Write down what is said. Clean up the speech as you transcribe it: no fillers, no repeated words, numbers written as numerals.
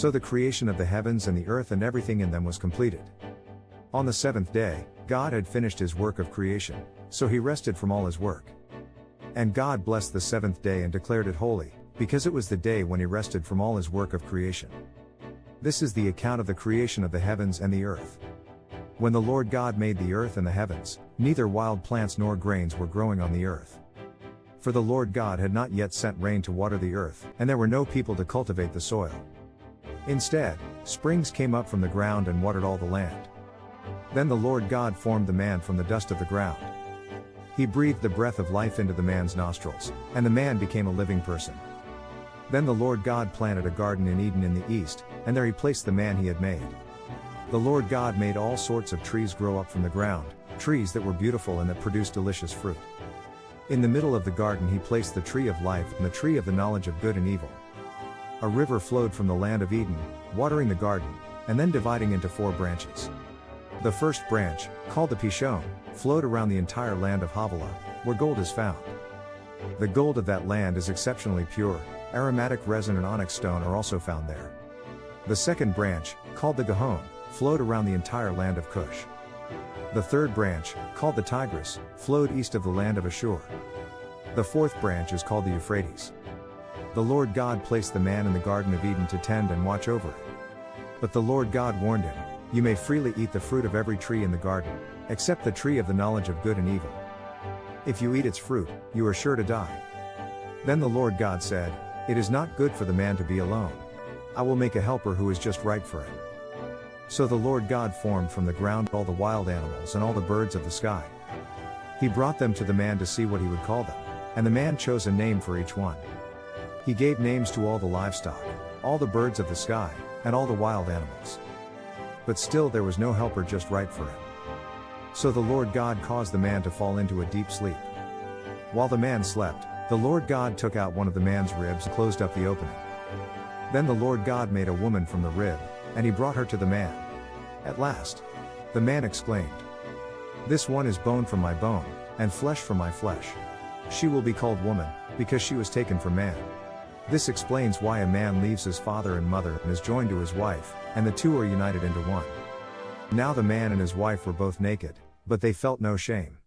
So the creation of the heavens and the earth and everything in them was completed. On the seventh day, God had finished his work of creation, so he rested from all his work. And God blessed the seventh day and declared it holy, because it was the day when he rested from all his work of creation. This is the account of the creation of the heavens and the earth. When the Lord God made the earth and the heavens, neither wild plants nor grains were growing on the earth. For the Lord God had not yet sent rain to water the earth, and there were no people to cultivate the soil. Instead, springs came up from the ground and watered all the land. Then the Lord God formed the man from the dust of the ground. He breathed the breath of life into the man's nostrils, and the man became a living person. Then the Lord God planted a garden in Eden in the east, and there he placed the man he had made. The Lord God made all sorts of trees grow up from the ground, trees that were beautiful and that produced delicious fruit. In the middle of the garden he placed the tree of life and the tree of the knowledge of good and evil. A river flowed from the land of Eden, watering the garden, and then dividing into 4 branches. The first branch, called the Pishon, flowed around the entire land of Havilah, where gold is found. The gold of that land is exceptionally pure, aromatic resin and onyx stone are also found there. The second branch, called the Gihon, flowed around the entire land of Cush. The third branch, called the Tigris, flowed east of the land of Ashur. The fourth branch is called the Euphrates. The Lord God placed the man in the Garden of Eden to tend and watch over it. But the Lord God warned him, "You may freely eat the fruit of every tree in the garden, except the tree of the knowledge of good and evil. If you eat its fruit, you are sure to die." Then the Lord God said, "It is not good for the man to be alone. I will make a helper who is just right for him." So the Lord God formed from the ground all the wild animals and all the birds of the sky. He brought them to the man to see what he would call them, and the man chose a name for each one. He gave names to all the livestock, all the birds of the sky, and all the wild animals. But still there was no helper just right for him. So the Lord God caused the man to fall into a deep sleep. While the man slept, the Lord God took out one of the man's ribs and closed up the opening. Then the Lord God made a woman from the rib, and he brought her to the man. At last, the man exclaimed, "This one is bone from my bone, and flesh from my flesh. She will be called woman, because she was taken from man." This explains why a man leaves his father and mother and is joined to his wife, and the two are united into one. Now the man and his wife were both naked, but they felt no shame.